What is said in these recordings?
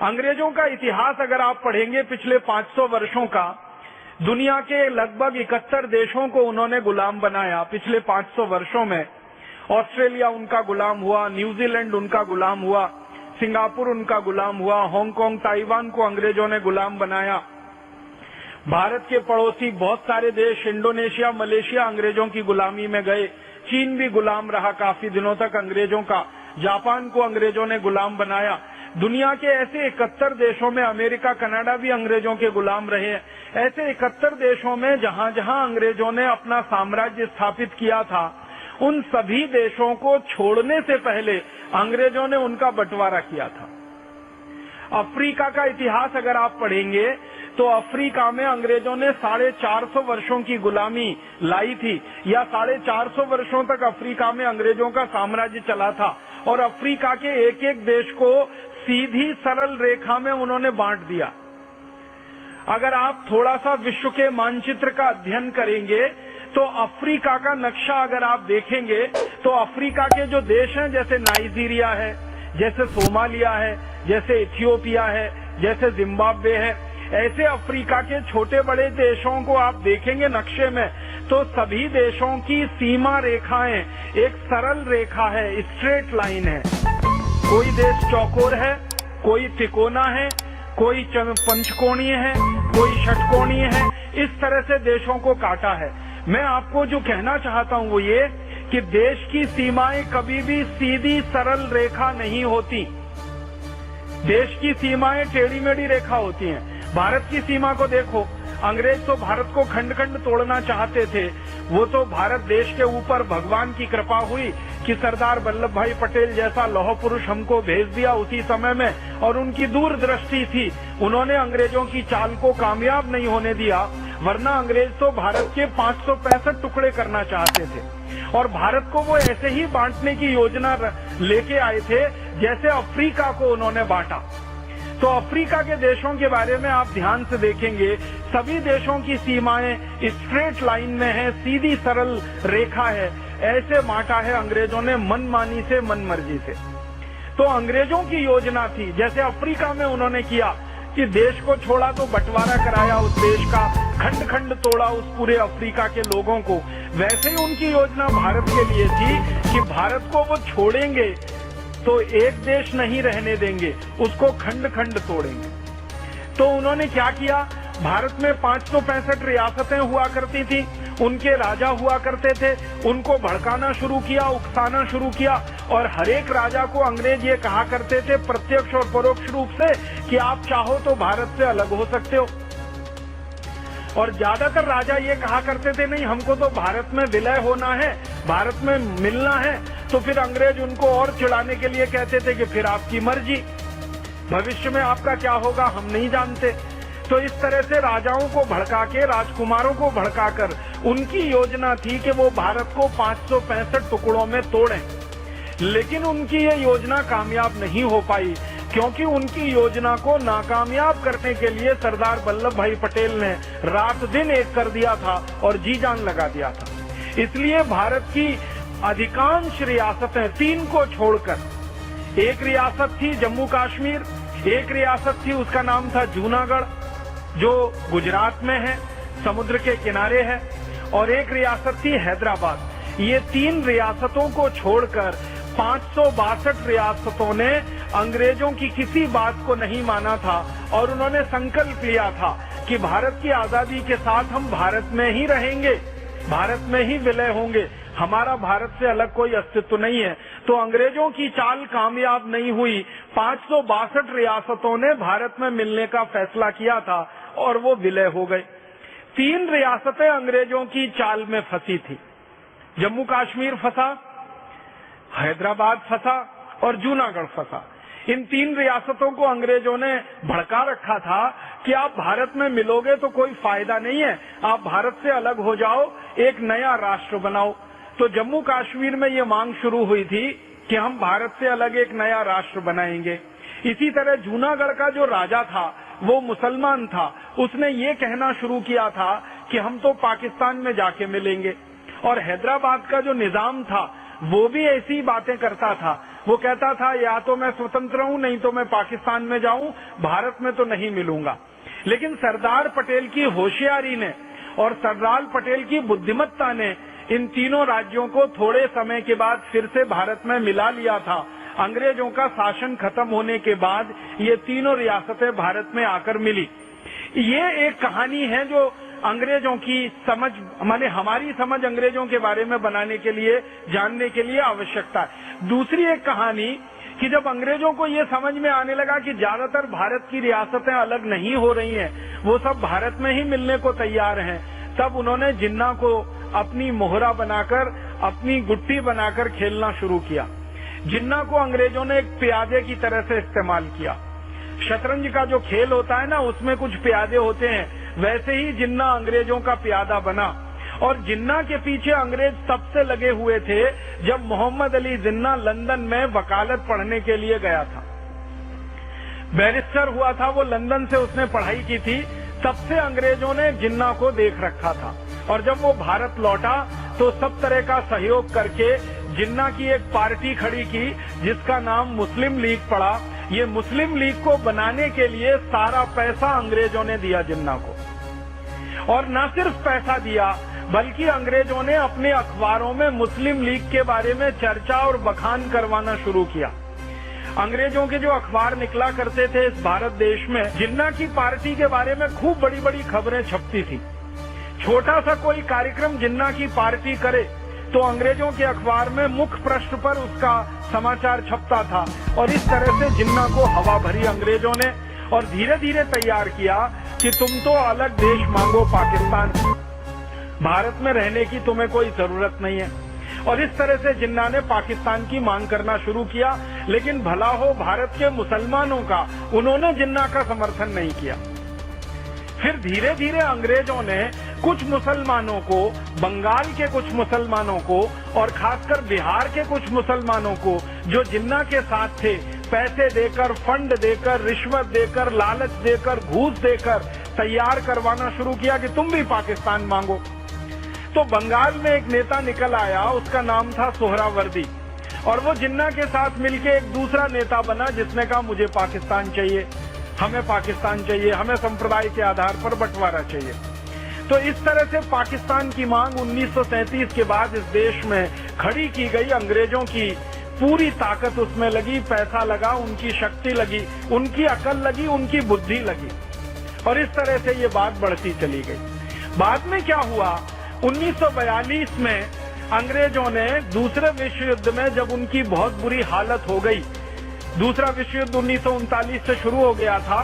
अंग्रेजों का इतिहास अगर आप पढ़ेंगे पिछले 500 वर्षों का, दुनिया के लगभग 71 देशों को उन्होंने गुलाम बनाया पिछले 500 वर्षों में। ऑस्ट्रेलिया उनका गुलाम हुआ, न्यूजीलैंड उनका गुलाम हुआ, सिंगापुर उनका गुलाम हुआ, हांगकांग, ताइवान को अंग्रेजों ने गुलाम बनाया। भारत के पड़ोसी बहुत सारे देश, इंडोनेशिया, मलेशिया अंग्रेजों की गुलामी में गए। चीन भी गुलाम रहा काफी दिनों तक अंग्रेजों का। जापान को अंग्रेजों ने गुलाम बनाया। दुनिया के ऐसे 71 देशों में, अमेरिका, कनाडा भी अंग्रेजों के गुलाम रहे। ऐसे 71 देशों में जहां जहां अंग्रेजों ने अपना साम्राज्य स्थापित किया था, उन सभी देशों को छोड़ने से पहले अंग्रेजों ने उनका बंटवारा किया था। अफ्रीका का इतिहास अगर आप पढ़ेंगे तो अफ्रीका में अंग्रेजों ने 450 वर्षों की गुलामी लाई थी, या 450 वर्षों तक अफ्रीका में अंग्रेजों का साम्राज्य चला था। और अफ्रीका के एक एक देश को सीधी सरल रेखा में उन्होंने बांट दिया। अगर आप थोड़ा सा विश्व के मानचित्र का अध्ययन करेंगे तो अफ्रीका का नक्शा अगर आप देखेंगे तो अफ्रीका के जो देश हैं, जैसे नाइजीरिया है, जैसे सोमालिया है, जैसे इथियोपिया है, जैसे जिम्बाब्वे है, ऐसे अफ्रीका के छोटे बड़े देशों को आप देखेंगे नक्शे में तो सभी देशों की सीमा रेखाएं एक सरल रेखा है, स्ट्रेट लाइन है। कोई देश चौकोर है, कोई तिकोना है, कोई पंचकोणीय है, कोई षटकोणीय है। इस तरह से देशों को काटा है। मैं आपको जो कहना चाहता हूं वो ये कि देश की सीमाएं कभी भी सीधी सरल रेखा नहीं होती। देश की सीमाएं टेढ़ी मेढ़ी रेखा होती हैं। भारत की सीमा को देखो, अंग्रेज तो भारत को खंड खंड तोड़ना चाहते थे। वो तो भारत देश के ऊपर भगवान की कृपा हुई कि सरदार वल्लभ भाई पटेल जैसा लौह पुरुष हमको भेज दिया उसी समय में, और उनकी दूरदृष्टि थी। उन्होंने अंग्रेजों की चाल को कामयाब नहीं होने दिया, वरना अंग्रेज तो भारत के 565 टुकड़े करना चाहते थे। और भारत को वो ऐसे ही बांटने की योजना लेके आए थे जैसे अफ्रीका को उन्होंने बांटा। तो अफ्रीका के देशों के बारे में आप ध्यान से देखेंगे, सभी देशों की सीमाएं स्ट्रेट लाइन में है, सीधी सरल रेखा है। ऐसे बांटा है अंग्रेजों ने मनमानी से, मनमर्जी से। तो अंग्रेजों की योजना थी, जैसे अफ्रीका में उन्होंने किया कि देश को छोड़ा तो बंटवारा कराया उस देश का, खंड खंड तोड़ा उस पूरे अफ्रीका के लोगों को, वैसे ही उनकी योजना भारत के लिए थी कि भारत को वो छोड़ेंगे तो एक देश नहीं रहने देंगे, उसको खंड खंड तोड़ेंगे। तो उन्होंने क्या किया, भारत में 565 रियासतें हुआ करती थी, उनके राजा हुआ करते थे, उनको भड़काना शुरू किया, उकसाना शुरू किया। और हर एक राजा को अंग्रेज ये कहा करते थे प्रत्यक्ष और परोक्ष रूप से कि आप चाहो तो भारत से अलग हो सकते हो। और ज्यादातर राजा ये कहा करते थे नहीं, हमको तो भारत में विलय होना है, भारत में मिलना है। तो फिर अंग्रेज उनको और चिढ़ाने के लिए कहते थे कि फिर आपकी मर्जी, भविष्य में आपका क्या होगा हम नहीं जानते। तो इस तरह से राजाओं को भड़का के, राजकुमारों को भड़काकर उनकी योजना थी कि वो भारत को 565 टुकड़ों में तोड़ें। लेकिन उनकी ये योजना कामयाब नहीं हो पाई, क्योंकि उनकी योजना को नाकामयाब करने के लिए सरदार वल्लभ भाई पटेल ने रात दिन एक कर दिया था और जी जान लगा दिया था। इसलिए भारत की अधिकांश रियासतें, 3 को छोड़कर, एक रियासत थी जम्मू कश्मीर, एक रियासत थी उसका नाम था जूनागढ़ जो गुजरात में है, समुद्र के किनारे है, और एक रियासत थी हैदराबाद। ये 3 रियासतों को छोड़कर 562 रियासतों ने अंग्रेजों की किसी बात को नहीं माना था और उन्होंने संकल्प लिया था कि भारत की आजादी के साथ हम भारत में ही रहेंगे, भारत में ही विलय होंगे, हमारा भारत से अलग कोई अस्तित्व नहीं है। तो अंग्रेजों की चाल कामयाब नहीं हुई। 562 रियासतों ने भारत में मिलने का फैसला किया था और वो विलय हो गए। 3 रियासतें अंग्रेजों की चाल में फंसी थी, जम्मू कश्मीर फंसा, हैदराबाद फंसा और जूनागढ़ फंसा। इन 3 रियासतों को अंग्रेजों ने भड़का रखा था कि आप भारत में मिलोगे तो कोई फायदा नहीं है, आप भारत से अलग हो जाओ, एक नया राष्ट्र बनाओ। तो जम्मू कश्मीर में ये मांग शुरू हुई थी कि हम भारत से अलग एक नया राष्ट्र बनाएंगे। इसी तरह जूनागढ़ का जो राजा था वो मुसलमान था, उसने ये कहना शुरू किया था कि हम तो पाकिस्तान में जाके मिलेंगे। और हैदराबाद का जो निजाम था वो भी ऐसी बातें करता था, वो कहता था या तो मैं स्वतंत्र हूं, नहीं तो मैं पाकिस्तान में जाऊं, भारत में तो नहीं मिलूंगा। लेकिन सरदार पटेल की होशियारी ने और सरदार पटेल की बुद्धिमत्ता ने इन तीनों राज्यों को थोड़े समय के बाद फिर से भारत में मिला लिया था। अंग्रेजों का शासन खत्म होने के बाद ये तीनों रियासतें भारत में आकर मिली। ये एक कहानी है जो अंग्रेजों की समझ, माने हमारी समझ अंग्रेजों के बारे में बनाने के लिए, जानने के लिए आवश्यकता है। दूसरी एक कहानी कि जब अंग्रेजों को ये समझ में आने लगा कि ज्यादातर भारत की रियासतें अलग नहीं हो रही हैं, वो सब भारत में ही मिलने को तैयार हैं, तब उन्होंने जिन्ना को अपनी मोहरा बनाकर, अपनी गुट्टी बनाकर खेलना शुरू किया। जिन्ना को अंग्रेजों ने एक प्यादे की तरह से इस्तेमाल किया। शतरंज का जो खेल होता है ना, उसमें कुछ प्यादे होते हैं, वैसे ही जिन्ना अंग्रेजों का प्यादा बना। और जिन्ना के पीछे अंग्रेज तब से लगे हुए थे जब मोहम्मद अली जिन्ना लंदन में वकालत पढ़ने के लिए गया था। बैरिस्टर हुआ था वो, लंदन से उसने पढ़ाई की थी, तब से अंग्रेजों ने जिन्ना को देख रखा था। और जब वो भारत लौटा तो सब तरह का सहयोग करके जिन्ना की एक पार्टी खड़ी की जिसका नाम मुस्लिम लीग पड़ा। ये मुस्लिम लीग को बनाने के लिए सारा पैसा अंग्रेजों ने दिया जिन्ना को, और न सिर्फ पैसा दिया बल्कि अंग्रेजों ने अपने अखबारों में मुस्लिम लीग के बारे में चर्चा और बखान करवाना शुरू किया। अंग्रेजों के जो अखबार निकला करते थे इस भारत देश में, जिन्ना की पार्टी के बारे में खूब बड़ी बड़ी खबरें छपती थी। छोटा सा कोई कार्यक्रम जिन्ना की पार्टी करे तो अंग्रेजों के अखबार में मुख्य पृष्ठ पर उसका समाचार छपता था। और इस तरह से जिन्ना को हवा भरी अंग्रेजों ने, और धीरे धीरे तैयार किया कि तुम तो अलग देश मांगो पाकिस्तान, भारत में रहने की तुम्हें कोई जरूरत नहीं है। और इस तरह से जिन्ना ने पाकिस्तान की मांग करना शुरू किया। लेकिन भला हो भारत के मुसलमानों का, उन्होंने जिन्ना का समर्थन नहीं किया। फिर धीरे धीरे अंग्रेजों ने कुछ मुसलमानों को, बंगाल के कुछ मुसलमानों को और खासकर बिहार के कुछ मुसलमानों को जो जिन्ना के साथ थे, पैसे देकर, फंड देकर, रिश्वत देकर, लालच देकर, घूस देकर तैयार करवाना शुरू किया कि तुम भी पाकिस्तान मांगो। तो बंगाल में एक नेता निकल आया, उसका नाम था सोहरावर्दी, और वो जिन्ना के साथ मिलके एक दूसरा नेता बना जिसने कहा मुझे पाकिस्तान चाहिए, हमें पाकिस्तान चाहिए, हमें संप्रदाय के आधार पर बंटवारा चाहिए। तो इस तरह से पाकिस्तान की मांग 1937 के बाद इस देश में खड़ी की गई। अंग्रेजों की पूरी ताकत उसमें लगी, पैसा लगा, उनकी शक्ति लगी, उनकी अकल लगी, उनकी बुद्धि लगी, और इस तरह से ये बात बढ़ती चली गई। बाद में क्या हुआ, 1942 में अंग्रेजों ने दूसरे विश्व युद्ध में जब उनकी बहुत बुरी हालत हो गई, दूसरा विश्व युद्ध 1939 से शुरू हो गया था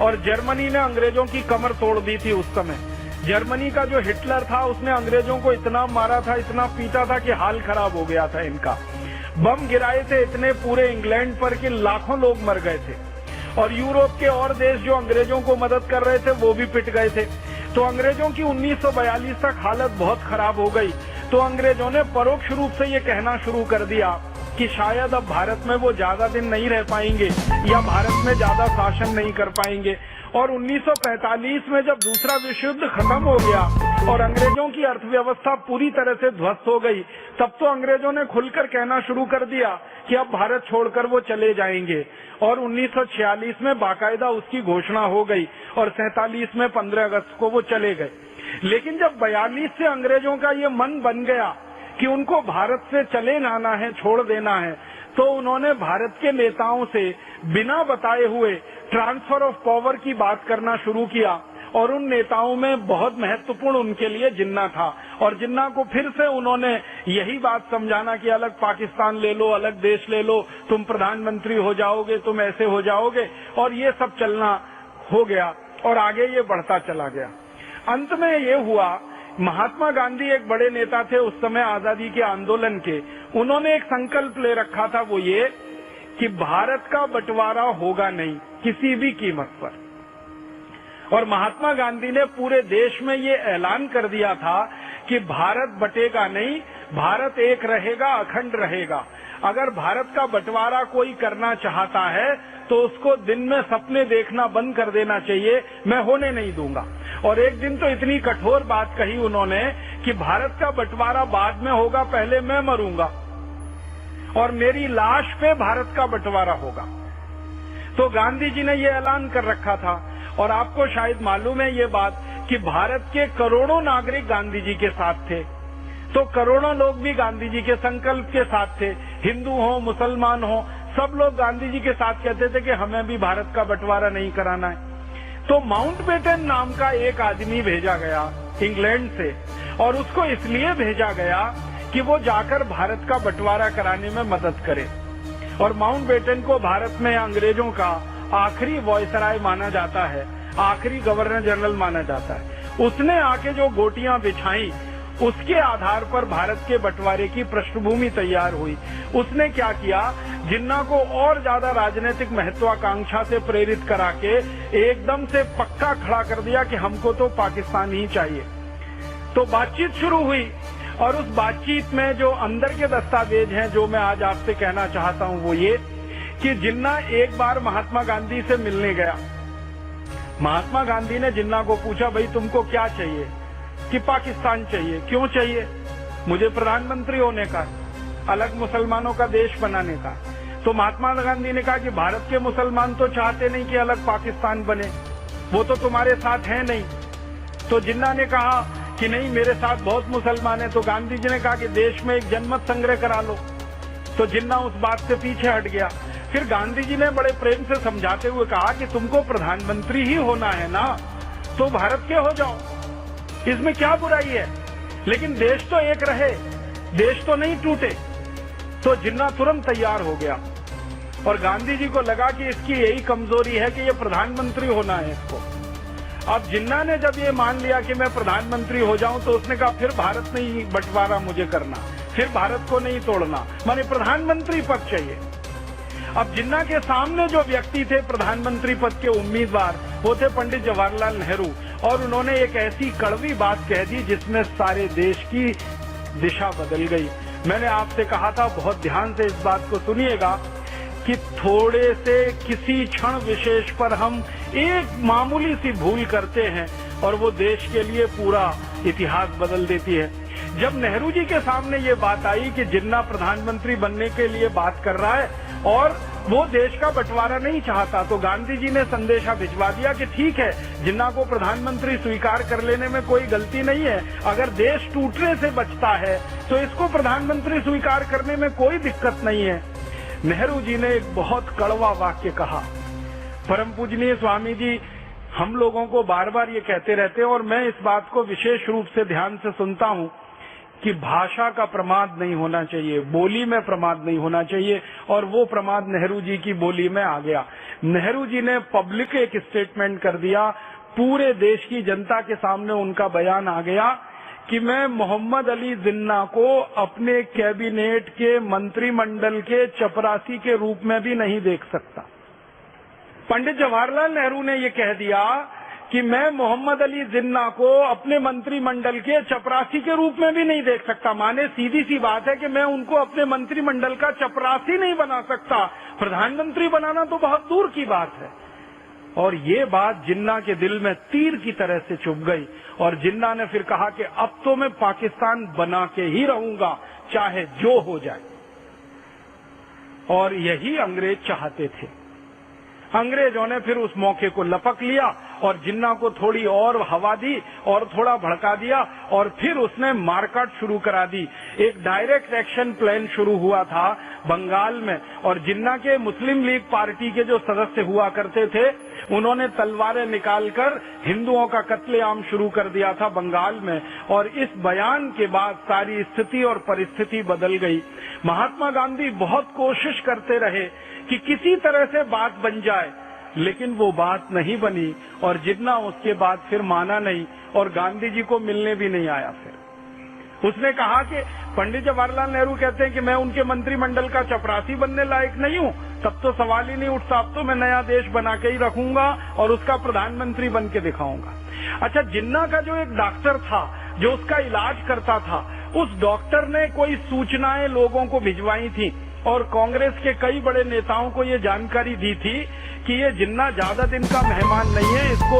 और जर्मनी ने अंग्रेजों की कमर तोड़ दी थी। उस समय जर्मनी का जो हिटलर था उसने अंग्रेजों को इतना मारा था, इतना पीटा था कि हाल खराब हो गया था इनका। बम गिराए थे इतने पूरे इंग्लैंड पर कि लाखों लोग मर गए थे, और यूरोप के और देश जो अंग्रेजों को मदद कर रहे थे वो भी पिट गए थे। तो अंग्रेजों की 1942 तक हालत बहुत खराब हो गई। तो अंग्रेजों ने परोक्ष रूप से ये कहना शुरू कर दिया कि शायद अब भारत में वो ज्यादा दिन नहीं रह पाएंगे या भारत में ज्यादा शासन नहीं कर पाएंगे। और 1945 में जब दूसरा विश्व युद्ध खत्म हो गया और अंग्रेजों की अर्थव्यवस्था पूरी तरह से ध्वस्त हो गई, तब तो अंग्रेजों ने खुलकर कहना शुरू कर दिया कि अब भारत छोड़कर वो चले जाएंगे। और 1946 में बाकायदा उसकी घोषणा हो गई और 47 में 15 अगस्त को वो चले गए। लेकिन जब 42 से अंग्रेजों का ये मन बन गया कि उनको भारत से चले जाना है, छोड़ देना है, तो उन्होंने भारत के नेताओं से बिना बताए हुए ट्रांसफर ऑफ पावर की बात करना शुरू किया। और उन नेताओं में बहुत महत्वपूर्ण उनके लिए जिन्ना था, और जिन्ना को फिर से उन्होंने यही बात समझाना कि अलग पाकिस्तान ले लो, अलग देश ले लो, तुम प्रधानमंत्री हो जाओगे, तुम ऐसे हो जाओगे, और ये सब चलना हो गया और आगे ये बढ़ता चला गया। अंत में ये हुआ, महात्मा गांधी एक बड़े नेता थे उस समय आजादी के आंदोलन के, उन्होंने एक संकल्प ले रखा था, वो ये कि भारत का बंटवारा होगा नहीं किसी भी कीमत पर। और महात्मा गांधी ने पूरे देश में ये ऐलान कर दिया था कि भारत बटेगा नहीं, भारत एक रहेगा, अखंड रहेगा। अगर भारत का बंटवारा कोई करना चाहता है तो उसको दिन में सपने देखना बंद कर देना चाहिए, मैं होने नहीं दूंगा। और एक दिन तो इतनी कठोर बात कही उन्होंने कि भारत का बंटवारा बाद में होगा, पहले मैं मरूंगा। और मेरी लाश पे भारत का बंटवारा होगा। तो गांधी जी ने ये ऐलान कर रखा था। और आपको शायद मालूम है ये बात कि भारत के करोड़ों नागरिक गांधी जी के साथ थे। तो करोड़ों लोग भी गांधी जी के संकल्प के साथ थे, हिंदू हो मुसलमान हो, सब लोग गांधी जी के साथ कहते थे कि हमें भी भारत का बंटवारा नहीं कराना है। तो माउंटबेटन नाम का एक आदमी भेजा गया इंग्लैंड से, और उसको इसलिए भेजा गया कि वो जाकर भारत का बंटवारा कराने में मदद करे। और माउंटबेटन को भारत में अंग्रेजों का आखिरी वॉयसराय माना जाता है, आखिरी गवर्नर जनरल माना जाता है। उसने आके जो गोटियां बिछाई, उसके आधार पर भारत के बंटवारे की पृष्ठभूमि तैयार हुई। उसने क्या किया, जिन्ना को और ज्यादा राजनीतिक महत्वाकांक्षा से प्रेरित करा के एकदम से पक्का खड़ा कर दिया कि हमको तो पाकिस्तान ही चाहिए। तो बातचीत शुरू हुई, और उस बातचीत में जो अंदर के दस्तावेज हैं जो मैं आज आपसे कहना चाहता हूं वो ये कि जिन्ना एक बार महात्मा गांधी से मिलने गया। महात्मा गांधी ने जिन्ना को पूछा, भाई तुमको क्या चाहिए? कि पाकिस्तान चाहिए। क्यों चाहिए? मुझे प्रधानमंत्री होने का, अलग मुसलमानों का देश बनाने का। तो महात्मा गांधी ने कहा कि भारत के मुसलमान तो चाहते नहीं कि अलग पाकिस्तान बने, वो तो तुम्हारे साथ है नहीं। तो जिन्ना ने कहा कि नहीं, मेरे साथ बहुत मुसलमान है। तो गांधी जी ने कहा कि देश में एक जनमत संग्रह करा लो। तो जिन्ना उस बात से पीछे हट गया। फिर गांधी जी ने बड़े प्रेम से समझाते हुए कहा कि तुमको प्रधानमंत्री ही होना है ना, तो भारत के हो जाओ, इसमें क्या बुराई है, लेकिन देश तो एक रहे, देश तो नहीं टूटे। तो जिन्ना तुरंत तैयार हो गया, और गांधी जी को लगा कि इसकी यही कमजोरी है कि ये प्रधानमंत्री होना है इसको। अब जिन्ना ने जब ये मान लिया कि मैं प्रधानमंत्री हो जाऊं, तो उसने कहा फिर भारत नहीं बंटवारा मुझे करना, फिर भारत को नहीं तोड़ना, माने प्रधानमंत्री पद चाहिए। अब जिन्ना के सामने जो व्यक्ति थे प्रधानमंत्री पद के उम्मीदवार, वो थे पंडित जवाहरलाल नेहरू। और उन्होंने एक ऐसी कड़वी बात कह दी जिसमें सारे देश की दिशा बदल गई। मैंने आपसे कहा था, बहुत ध्यान से इस बात को सुनिएगा, कि थोड़े से किसी क्षण विशेष पर हम एक मामूली सी भूल करते हैं और वो देश के लिए पूरा इतिहास बदल देती है। जब नेहरू जी के सामने ये बात आई कि जिन्ना प्रधानमंत्री बनने के लिए बात कर रहा है और वो देश का बंटवारा नहीं चाहता, तो गांधी जी ने संदेशा भिजवा दिया कि ठीक है, जिन्ना को प्रधानमंत्री स्वीकार कर लेने में कोई गलती नहीं है, अगर देश टूटने से बचता है तो इसको प्रधानमंत्री स्वीकार करने में कोई दिक्कत नहीं है। नेहरू जी ने एक बहुत कड़वा वाक्य कहा। परम पूजनीय स्वामी जी हम लोगों को बार बार ये कहते रहते हैं, और मैं इस बात को विशेष रूप से ध्यान से सुनता हूं कि भाषा का प्रमाद नहीं होना चाहिए, बोली में प्रमाद नहीं होना चाहिए, और वो प्रमाद नेहरू जी की बोली में आ गया। नेहरू जी ने पब्लिक एक स्टेटमेंट कर दिया, पूरे देश की जनता के सामने उनका बयान आ गया कि मैं मोहम्मद अली जिन्ना को अपने कैबिनेट के मंत्रिमंडल के चपरासी के रूप में भी नहीं देख सकता। पंडित जवाहरलाल नेहरू ने ये कह दिया कि मैं मोहम्मद अली जिन्ना को अपने मंत्रिमंडल के चपरासी के रूप में भी नहीं देख सकता। माने सीधी सी बात है कि मैं उनको अपने मंत्रिमंडल का चपरासी नहीं बना सकता, प्रधानमंत्री बनाना तो बहुत दूर की बात है। और ये बात जिन्ना के दिल में तीर की तरह से चुभ गई, और जिन्ना ने फिर कहा कि अब तो मैं पाकिस्तान बना के ही रहूंगा, चाहे जो हो जाए। और यही अंग्रेज चाहते थे। अंग्रेजों ने फिर उस मौके को लपक लिया और जिन्ना को थोड़ी और हवा दी और थोड़ा भड़का दिया, और फिर उसने मारकाट शुरू करा दी। एक डायरेक्ट एक्शन प्लान शुरू हुआ था बंगाल में, और जिन्ना के मुस्लिम लीग पार्टी के जो सदस्य हुआ करते थे, उन्होंने तलवारें निकालकर हिंदुओं का कत्लेआम शुरू कर दिया था बंगाल में। और इस बयान के बाद सारी स्थिति और परिस्थिति बदल गई। महात्मा गांधी बहुत कोशिश करते रहे कि किसी तरह से बात बन जाए, लेकिन वो बात नहीं बनी, और जिन्ना उसके बाद फिर माना नहीं और गांधी जी को मिलने भी नहीं आया। फिर उसने कहा कि पंडित जवाहरलाल नेहरू कहते हैं कि मैं उनके मंत्रिमंडल का चपरासी बनने लायक नहीं हूं, तब तो सवाल ही नहीं उठता, अब तो मैं नया देश बना के ही रखूंगा और उसका प्रधानमंत्री बन के दिखाऊंगा। अच्छा, जिन्ना का जो एक डॉक्टर था जो उसका इलाज करता था, उस डॉक्टर ने कोई सूचनाएं लोगों को भिजवाई थी, और कांग्रेस के कई बड़े नेताओं को ये जानकारी दी थी कि ये जिन्ना ज्यादा दिन का मेहमान नहीं है, इसको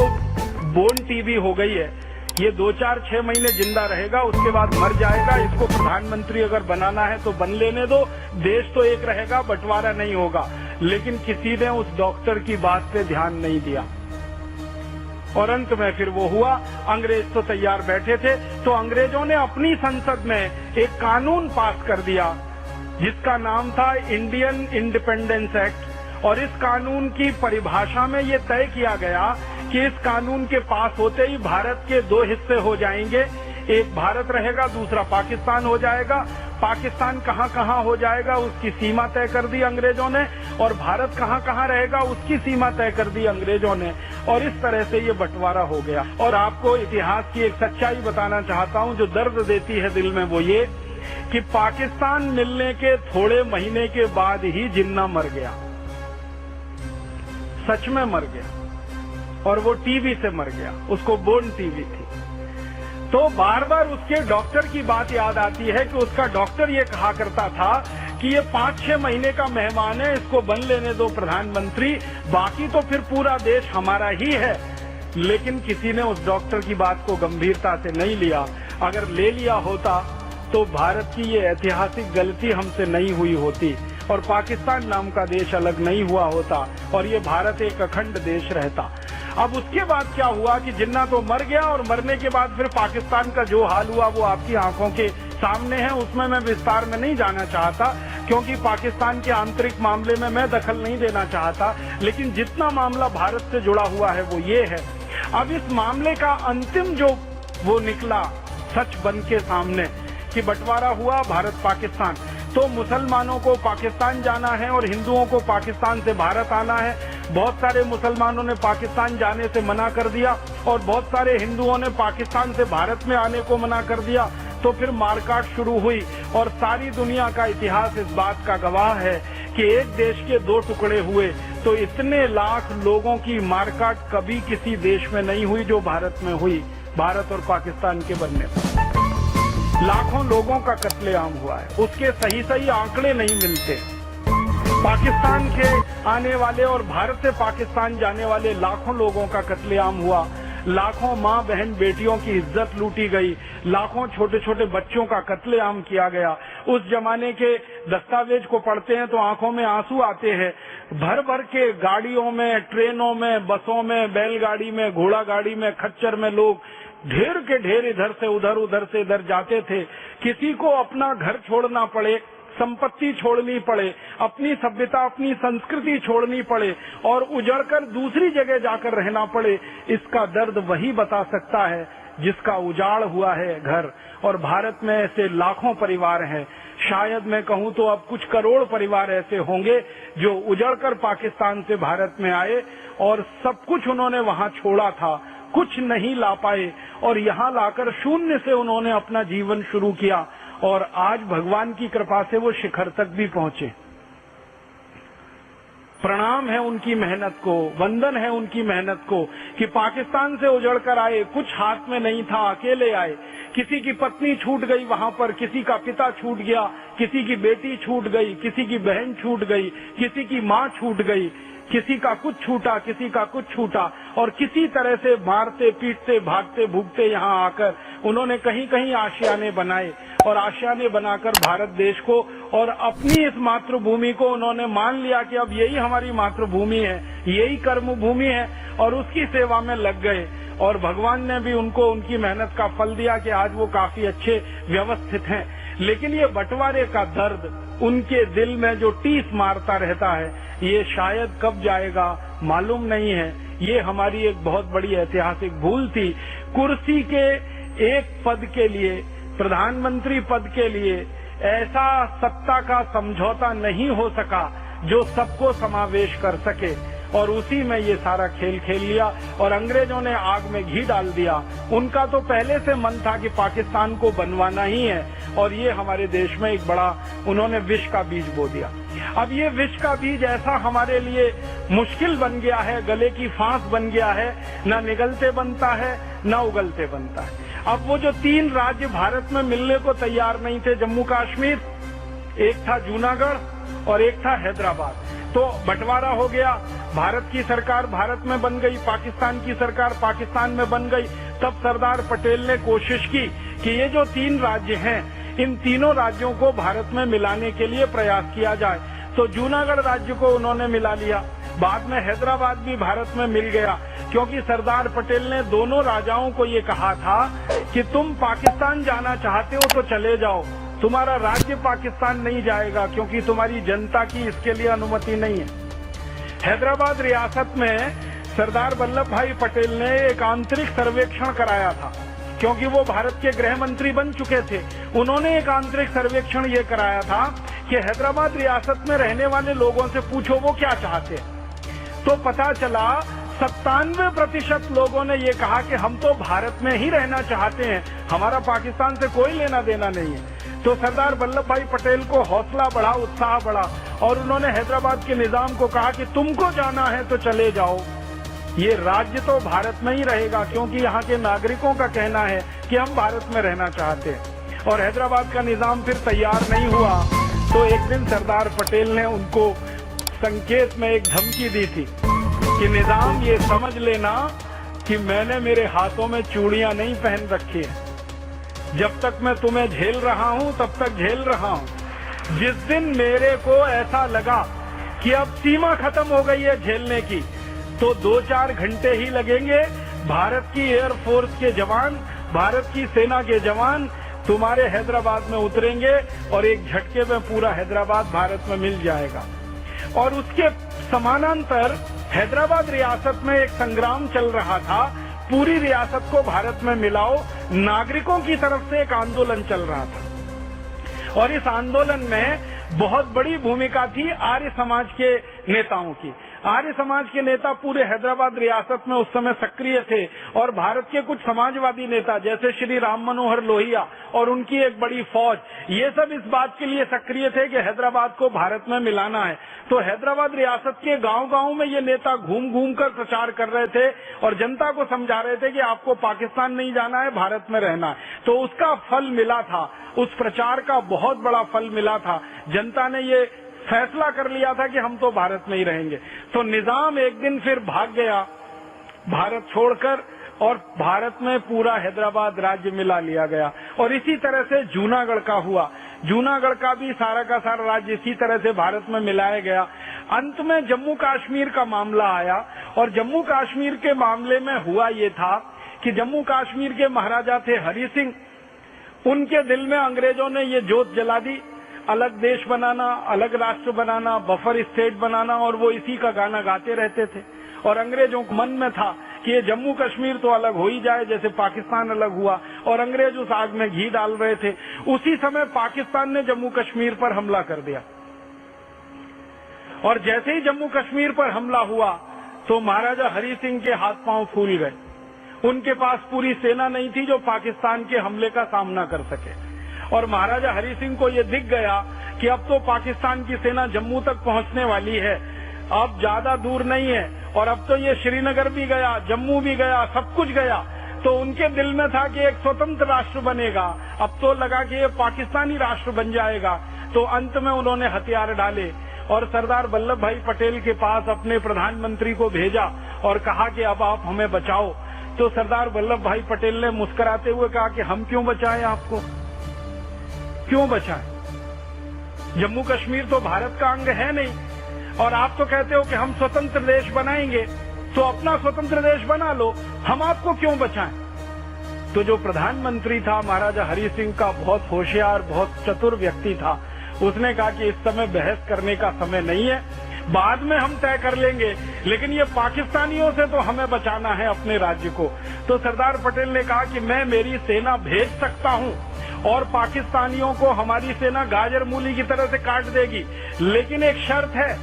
बोन टीबी हो गई है, ये 2-4-6 महीने जिंदा रहेगा, उसके बाद मर जाएगा। इसको प्रधानमंत्री अगर बनाना है तो बन लेने दो, देश तो एक रहेगा, बंटवारा नहीं होगा। लेकिन किसी ने उस डॉक्टर की बात पे ध्यान नहीं दिया और अंत में फिर वो हुआ। अंग्रेज तो तैयार बैठे थे, तो अंग्रेजों ने अपनी संसद में एक कानून पास कर दिया जिसका नाम था इंडियन इंडिपेंडेंस एक्ट। और इस कानून की परिभाषा में ये तय किया गया कि इस कानून के पास होते ही भारत के 2 हिस्से हो जाएंगे, एक भारत रहेगा, दूसरा पाकिस्तान हो जाएगा। पाकिस्तान कहां कहां हो जाएगा उसकी सीमा तय कर दी अंग्रेजों ने, और भारत कहां कहां रहेगा उसकी सीमा तय कर दी अंग्रेजों ने। और इस तरह से ये बंटवारा हो गया। और आपको इतिहास की एक सच्चाई बताना चाहता हूं जो दर्द देती है दिल में, वो ये कि पाकिस्तान मिलने के थोड़े महीने के बाद ही जिन्ना मर गया, सच में मर गया, और वो टीबी से मर गया, उसको बोर्न टीबी थी। तो बार बार उसके डॉक्टर की बात याद आती है कि उसका डॉक्टर ये कहा करता था कि ये 5-6 महीने का मेहमान है, इसको बन लेने दो प्रधानमंत्री, बाकी तो फिर पूरा देश हमारा ही है। लेकिन किसी ने उस डॉक्टर की बात को गंभीरता से नहीं लिया। अगर ले लिया होता तो भारत की ये ऐतिहासिक गलती हमसे नहीं हुई होती और पाकिस्तान नाम का देश अलग नहीं हुआ होता और ये भारत एक अखंड देश रहता। अब उसके बाद क्या हुआ कि जिन्ना तो मर गया, और मरने के बाद फिर पाकिस्तान का जो हाल हुआ वो आपकी आंखों के सामने है। उसमें मैं विस्तार में नहीं जाना चाहता क्योंकि पाकिस्तान के आंतरिक मामले में मैं दखल नहीं देना चाहता। लेकिन जितना मामला भारत से जुड़ा हुआ है वो ये है। अब इस मामले का अंतिम जो वो निकला सच बन के सामने कि बंटवारा हुआ भारत पाकिस्तान, तो मुसलमानों को पाकिस्तान जाना है और हिंदुओं को पाकिस्तान से भारत आना है। बहुत सारे मुसलमानों ने पाकिस्तान जाने से मना कर दिया और बहुत सारे हिंदुओं ने पाकिस्तान से भारत में आने को मना कर दिया। तो फिर मारकाट शुरू हुई और सारी दुनिया का इतिहास इस बात का गवाह है कि एक देश के 2 टुकड़े हुए तो इतने लाख लोगों की मारकाट कभी किसी देश में नहीं हुई जो भारत में हुई। भारत और पाकिस्तान के बनने पर लाखों लोगों का कत्लेआम हुआ है, उसके सही आंकड़े नहीं मिलते। पाकिस्तान के आने वाले और भारत से पाकिस्तान जाने वाले लाखों लोगों का कत्लेआम हुआ, लाखों माँ बहन बेटियों की इज्जत लूटी गई, लाखों छोटे छोटे बच्चों का कत्लेआम किया गया। उस जमाने के दस्तावेज को पढ़ते हैं तो आंखों में आंसू आते हैं। भर भर के गाड़ियों में, ट्रेनों में, बसों में, बैलगाड़ी में, घोड़ा गाड़ी में, खच्चर में लोग ढेर के ढेर इधर से उधर, उधर से इधर जाते थे। किसी को अपना घर छोड़ना पड़े, संपत्ति छोड़नी पड़े, अपनी सभ्यता, अपनी संस्कृति छोड़नी पड़े और उजड़कर दूसरी जगह जाकर रहना पड़े, इसका दर्द वही बता सकता है जिसका उजाड़ हुआ है घर। और भारत में ऐसे लाखों परिवार हैं, शायद मैं कहूं तो अब कुछ करोड़ परिवार ऐसे होंगे जो उजड़कर पाकिस्तान से भारत में आए और सब कुछ उन्होंने वहां छोड़ा था, कुछ नहीं ला पाए और यहाँ लाकर शून्य से उन्होंने अपना जीवन शुरू किया और आज भगवान की कृपा से वो शिखर तक भी पहुंचे। प्रणाम है उनकी मेहनत को, वंदन है उनकी मेहनत को कि पाकिस्तान से उजड़कर आए, कुछ हाथ में नहीं था, अकेले आए। किसी की पत्नी छूट गई वहां पर, किसी का पिता छूट गया, किसी की बेटी छूट गई, किसी की बहन छूट गई, किसी की माँ छूट गई, किसी का कुछ छूटा, किसी का कुछ छूटा और किसी तरह से मारते पीटते भागते भूगते यहाँ आकर उन्होंने कहीं कहीं आशियाने बनाए और आशियाने बनाकर भारत देश को और अपनी इस मातृभूमि को उन्होंने मान लिया कि अब यही हमारी मातृभूमि है, यही कर्म भूमि है और उसकी सेवा में लग गए। और भगवान ने भी उनको उनकी मेहनत का फल दिया कि आज वो काफी अच्छे व्यवस्थित हैं। लेकिन ये बंटवारे का दर्द उनके दिल में जो टीस मारता रहता है, ये शायद कब जाएगा मालूम नहीं है। ये हमारी एक बहुत बड़ी ऐतिहासिक भूल थी। कुर्सी के एक पद के लिए, प्रधानमंत्री पद के लिए ऐसा सत्ता का समझौता नहीं हो सका जो सबको समावेश कर सके और उसी में ये सारा खेल खेल लिया और अंग्रेजों ने आग में घी डाल दिया। उनका तो पहले से मन था कि पाकिस्तान को बनवाना ही है और ये हमारे देश में एक बड़ा उन्होंने विष का बीज बो दिया। अब ये विष का बीज ऐसा हमारे लिए मुश्किल बन गया है, गले की फांस बन गया है, न निगलते बनता है न उगलते बनता है। अब वो जो 3 राज्य भारत में मिलने को तैयार नहीं थे, जम्मू कश्मीर, एक था जूनागढ़ और एक था हैदराबाद, तो तो बंटवारा हो गया, भारत की सरकार भारत में बन गई, पाकिस्तान की सरकार पाकिस्तान में बन गई। तब सरदार पटेल ने कोशिश की कि ये जो 3 राज्य हैं, इन तीनों राज्यों को भारत में मिलाने के लिए प्रयास किया जाए। तो जूनागढ़ राज्य को उन्होंने मिला लिया। बाद में हैदराबाद भी भारत में मिल गया, क्योंकि सरदार पटेल ने दोनों राजाओं को ये कहा था कि तुम पाकिस्तान जाना चाहते हो तो चले जाओ, तुम्हारा राज्य पाकिस्तान नहीं जाएगा, क्योंकि तुम्हारी जनता की इसके लिए अनुमति नहीं है। हैदराबाद रियासत में सरदार वल्लभ भाई पटेल ने एक आंतरिक सर्वेक्षण कराया था, क्योंकि वो भारत के गृह मंत्री बन चुके थे। उन्होंने एक आंतरिक सर्वेक्षण ये कराया था कि हैदराबाद रियासत में रहने वाले लोगों से पूछो वो क्या चाहते हैं। तो पता चला 97% लोगों ने ये कहा कि हम तो भारत में ही रहना चाहते हैं, हमारा पाकिस्तान से कोई लेना देना नहीं है। तो सरदार वल्लभ भाई पटेल को हौसला बढ़ा, उत्साह बढ़ा, और उन्होंने हैदराबाद के निजाम को कहा कि तुमको जाना है तो चले जाओ, ये राज्य तो भारत में ही रहेगा, क्योंकि यहाँ के नागरिकों का कहना है कि हम भारत में रहना चाहते हैं। और हैदराबाद का निजाम फिर तैयार नहीं हुआ, तो एक दिन सरदार पटेल ने उनको संकेत में एक धमकी दी थी कि निजाम ये समझ लेना कि मैंने मेरे हाथों में चूड़ियां नहीं पहन रखी है, जब तक मैं तुम्हें झेल रहा हूं तब तक झेल रहा हूं। जिस दिन मेरे को ऐसा लगा कि अब सीमा खत्म हो गई है झेलने की, तो 2-4 घंटे ही लगेंगे, भारत की एयरफोर्स के जवान, भारत की सेना के जवान तुम्हारे हैदराबाद में उतरेंगे और एक झटके में पूरा हैदराबाद भारत में मिल जाएगा। और उसके समानांतर हैदराबाद रियासत में एक संग्राम चल रहा था, पूरी रियासत को भारत में मिलाओ, नागरिकों की तरफ से एक आंदोलन चल रहा था। और इस आंदोलन में बहुत बड़ी भूमिका थी आर्य समाज के नेताओं की। आर्य समाज के नेता पूरे हैदराबाद रियासत में उस समय सक्रिय थे, और भारत के कुछ समाजवादी नेता जैसे श्री राम मनोहर लोहिया और उनकी एक बड़ी फौज, ये सब इस बात के लिए सक्रिय थे कि हैदराबाद को भारत में मिलाना है। तो हैदराबाद रियासत के गांव-गांव में ये नेता घूम घूम कर प्रचार कर रहे थे और जनता को समझा रहे थे कि आपको पाकिस्तान नहीं जाना है, भारत में रहना है। तो उसका फल मिला था, उस प्रचार का बहुत बड़ा फल मिला था। जनता ने ये फैसला कर लिया था कि हम तो भारत में ही रहेंगे। तो निजाम एक दिन फिर भाग गया भारत छोड़कर, और भारत में पूरा हैदराबाद राज्य मिला लिया गया। और इसी तरह से जूनागढ़ का हुआ, जूनागढ़ का भी सारा का सारा राज्य इसी तरह से भारत में मिलाया गया। अंत में जम्मू कश्मीर का मामला आया, और जम्मू कश्मीर के मामले में हुआ ये था कि जम्मू कश्मीर के महाराजा थे हरि सिंह, उनके दिल में अंग्रेजों ने ये जोत जला दी, अलग देश बनाना, अलग राष्ट्र बनाना, बफर स्टेट बनाना, और वो इसी का गाना गाते रहते थे। और अंग्रेजों के मन में था कि ये जम्मू कश्मीर तो अलग हो ही जाए, जैसे पाकिस्तान अलग हुआ, और अंग्रेज उस आग में घी डाल रहे थे। उसी समय पाकिस्तान ने जम्मू कश्मीर पर हमला कर दिया, और जैसे ही जम्मू कश्मीर पर हमला हुआ तो महाराजा हरि सिंह के हाथ पांव फूल गए। उनके पास पूरी सेना नहीं थी जो पाकिस्तान के हमले का सामना कर सके, और महाराजा हरि सिंह को ये दिख गया कि अब तो पाकिस्तान की सेना जम्मू तक पहुंचने वाली है, अब ज्यादा दूर नहीं है, और अब तो ये श्रीनगर भी गया, जम्मू भी गया, सब कुछ गया। तो उनके दिल में था कि एक स्वतंत्र राष्ट्र बनेगा, अब तो लगा कि ये पाकिस्तानी राष्ट्र बन जाएगा। तो अंत में उन्होंने हथियार डाले और सरदार वल्लभ भाई पटेल के पास अपने प्रधानमंत्री को भेजा और कहा कि अब आप हमें बचाओ। तो सरदार वल्लभ भाई पटेल ने मुस्कुराते हुए कहा कि हम क्यों बचाएं आपको, क्यों बचाएं? जम्मू कश्मीर तो भारत का अंग है नहीं, और आप तो कहते हो कि हम स्वतंत्र देश बनाएंगे, तो अपना स्वतंत्र देश बना लो, हम आपको क्यों बचाएं? तो जो प्रधानमंत्री था महाराजा हरि सिंह का बहुत होशियार, बहुत चतुर व्यक्ति था, उसने कहा कि इस समय बहस करने का समय नहीं है, बाद में हम तय कर लेंगे, लेकिन ये पाकिस्तानियों से तो हमें बचाना है अपने राज्य को। तो सरदार पटेल ने कहा कि मैं मेरी सेना भेज सकता हूं और पाकिस्तानियों को हमारी सेना गाजर मूली की तरह से काट देगी, लेकिन एक शर्त है।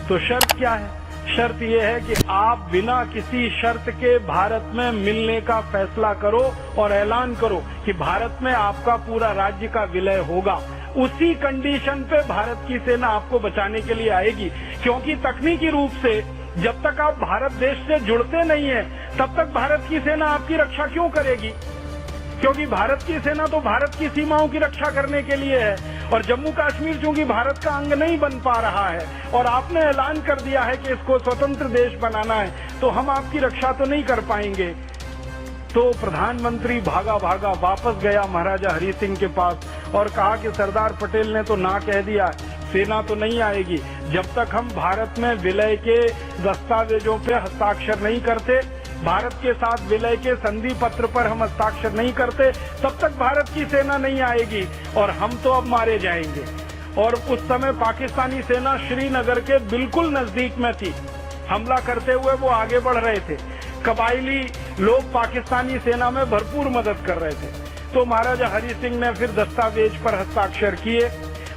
तो शर्त क्या है? शर्त यह है कि आप बिना किसी शर्त के भारत में मिलने का फैसला करो और ऐलान करो कि भारत में आपका पूरा राज्य का विलय होगा। उसी कंडीशन पे भारत की सेना आपको बचाने के लिए आएगी, क्योंकि तकनीकी रूप से जब तक आप भारत देश से जुड़ते नहीं है तब तक भारत की सेना आपकी रक्षा क्यों करेगी? क्योंकि भारत की सेना तो भारत की सीमाओं की रक्षा करने के लिए है, और जम्मू कश्मीर चूंकि भारत का अंग नहीं बन पा रहा है और आपने ऐलान कर दिया है कि इसको स्वतंत्र देश बनाना है, तो हम आपकी रक्षा तो नहीं कर पाएंगे। तो प्रधानमंत्री भागा भागा वापस गया महाराजा हरि सिंह के पास और कहा कि सरदार पटेल ने तो ना कह दिया, सेना तो नहीं आएगी। जब तक हम भारत में विलय के दस्तावेजों पे हस्ताक्षर नहीं करते, भारत के साथ विलय के संधि पत्र पर हम हस्ताक्षर नहीं करते, तब तक भारत की सेना नहीं आएगी और हम तो अब मारे जाएंगे। और उस समय पाकिस्तानी सेना श्रीनगर के बिल्कुल नजदीक में थी। हमला करते हुए वो आगे बढ़ रहे थे। कबायली लोग पाकिस्तानी सेना में भरपूर मदद कर रहे थे। तो महाराजा हरि सिंह ने फिर दस्तावेज पर हस्ताक्षर किए।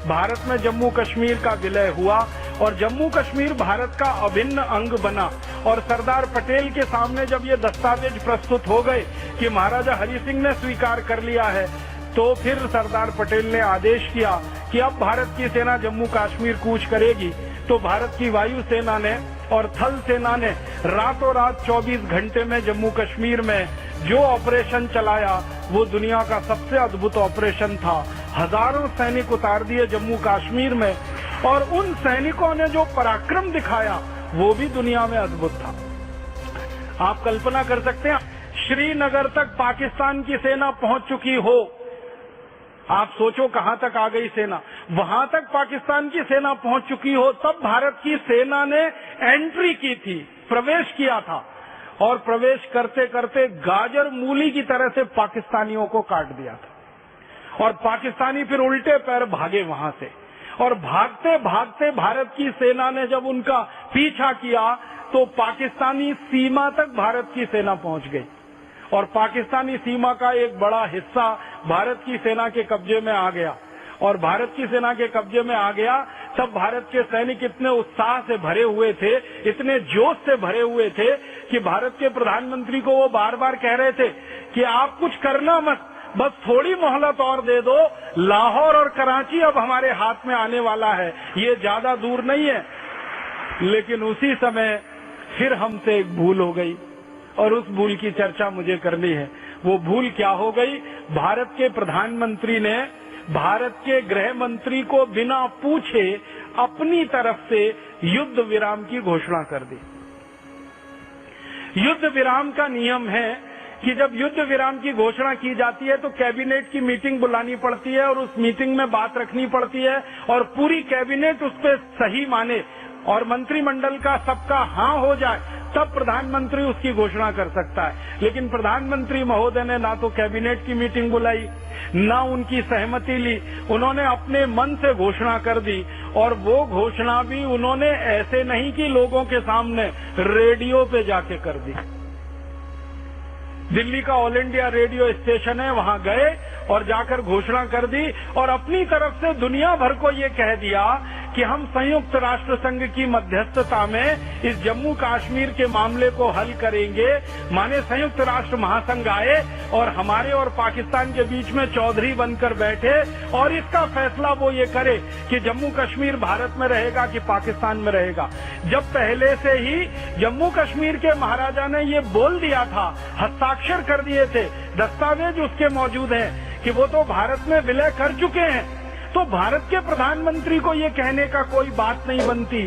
भारत में जम्मू कश्मीर का विलय हुआ और जम्मू कश्मीर भारत का अभिन्न अंग बना। और सरदार पटेल के सामने जब ये दस्तावेज प्रस्तुत हो गए कि महाराजा हरि सिंह ने स्वीकार कर लिया है, तो फिर सरदार पटेल ने आदेश किया कि अब भारत की सेना जम्मू कश्मीर कूच करेगी। तो भारत की वायु सेना ने और थल सेना ने रातों रात 24 घंटे में जम्मू कश्मीर में जो ऑपरेशन चलाया वो दुनिया का सबसे अद्भुत ऑपरेशन था। हजारों सैनिक उतार दिए जम्मू कश्मीर में और उन सैनिकों ने जो पराक्रम दिखाया वो भी दुनिया में अद्भुत था। आप कल्पना कर सकते हैं, श्रीनगर तक पाकिस्तान की सेना पहुंच चुकी हो। आप सोचो कहां तक आ गई सेना। वहां तक पाकिस्तान की सेना पहुंच चुकी हो, तब भारत की सेना ने एंट्री की थी, प्रवेश किया था और प्रवेश करते करते गाजर मूली की तरह से पाकिस्तानियों को काट दिया था। और पाकिस्तानी फिर उल्टे पैर भागे वहां से। और भागते भागते भारत की सेना ने जब उनका पीछा किया तो पाकिस्तानी सीमा तक भारत की सेना पहुंच गई और पाकिस्तानी सीमा का एक बड़ा हिस्सा भारत की सेना के कब्जे में आ गया। और भारत की सेना के कब्जे में आ गया तब भारत के सैनिक इतने उत्साह से भरे हुए थे, इतने जोश से भरे हुए थे कि भारत के प्रधानमंत्री को वो बार बार कह रहे थे कि आप कुछ करना मत, बस थोड़ी मोहलत और दे दो। लाहौर और कराची अब हमारे हाथ में आने वाला है, ये ज्यादा दूर नहीं है। लेकिन उसी समय फिर हमसे एक भूल हो गई और उस भूल की चर्चा मुझे करनी है। वो भूल क्या हो गई? भारत के प्रधानमंत्री ने भारत के गृह मंत्री को बिना पूछे अपनी तरफ से युद्ध विराम की घोषणा कर दी। युद्ध विराम का नियम है कि जब युद्ध विराम की घोषणा की जाती है तो कैबिनेट की मीटिंग बुलानी पड़ती है और उस मीटिंग में बात रखनी पड़ती है और पूरी कैबिनेट उस पर सही माने और मंत्रिमंडल का सबका हाँ हो जाए, तब प्रधानमंत्री उसकी घोषणा कर सकता है। लेकिन प्रधानमंत्री महोदय ने ना तो कैबिनेट की मीटिंग बुलाई, ना उनकी सहमति ली, उन्होंने अपने मन से घोषणा कर दी। और वो घोषणा भी उन्होंने ऐसे नहीं कि लोगों के सामने, रेडियो पे जाके कर दी। दिल्ली का ऑल इंडिया रेडियो स्टेशन है, वहां गए और जाकर घोषणा कर दी और अपनी तरफ से दुनिया भर को ये कह दिया कि हम संयुक्त राष्ट्र संघ की मध्यस्थता में इस जम्मू कश्मीर के मामले को हल करेंगे। माने संयुक्त राष्ट्र महासंघ आए और हमारे और पाकिस्तान के बीच में चौधरी बनकर बैठे और इसका फैसला वो ये करे कि जम्मू कश्मीर भारत में रहेगा कि पाकिस्तान में रहेगा। जब पहले से ही जम्मू कश्मीर के महाराजा ने ये बोल दिया था, हस्ताक्षर कर दिए थे, दस्तावेज उसके मौजूद हैं कि वो तो भारत में विलय कर चुके हैं, तो भारत के प्रधानमंत्री को ये कहने का कोई बात नहीं बनती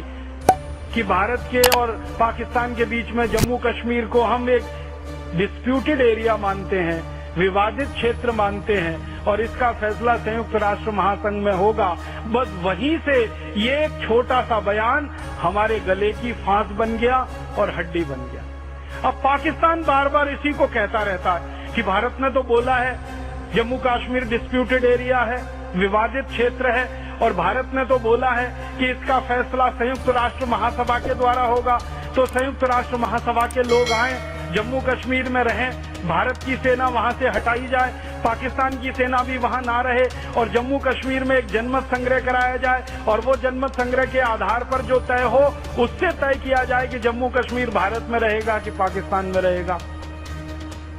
कि भारत के और पाकिस्तान के बीच में जम्मू कश्मीर को हम एक डिस्प्यूटेड एरिया मानते हैं, विवादित क्षेत्र मानते हैं और इसका फैसला संयुक्त राष्ट्र महासंघ में होगा। बस वहीं से ये एक छोटा सा बयान हमारे गले की फांस बन गया और हड्डी बन गया। अब पाकिस्तान बार बार इसी को कहता रहता है कि भारत ने तो बोला है जम्मू कश्मीर डिस्प्यूटेड एरिया है, विवादित क्षेत्र है, और भारत ने तो बोला है कि इसका फैसला संयुक्त राष्ट्र महासभा के द्वारा होगा। तो संयुक्त राष्ट्र महासभा के लोग आए, जम्मू कश्मीर में रहें, भारत की सेना वहां से हटाई जाए, पाकिस्तान की सेना भी वहां ना रहे और जम्मू कश्मीर में एक जनमत संग्रह कराया जाए और वो जनमत संग्रह के आधार पर जो तय हो उससे तय किया जाए कि जम्मू कश्मीर भारत में रहेगा कि पाकिस्तान में रहेगा।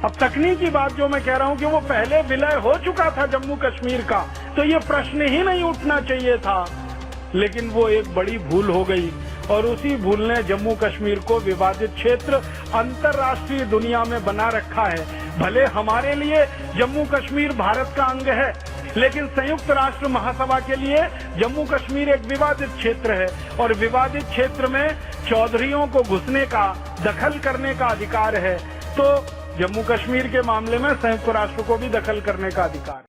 अब तकनीकी बात जो मैं कह रहा हूं कि वो पहले विलय हो चुका था जम्मू कश्मीर का, तो ये प्रश्न ही नहीं उठना चाहिए था। लेकिन वो एक बड़ी भूल हो गई और उसी भूल ने जम्मू कश्मीर को विवादित क्षेत्र अंतर्राष्ट्रीय दुनिया में बना रखा है। भले हमारे लिए जम्मू कश्मीर भारत का अंग है, लेकिन संयुक्त राष्ट्र महासभा के लिए जम्मू कश्मीर एक विवादित क्षेत्र है और विवादित क्षेत्र में चौधरियों को घुसने का, दखल करने का अधिकार है। तो जम्मू कश्मीर के मामले में संयुक्त राष्ट्र को भी दखल करने का अधिकार है।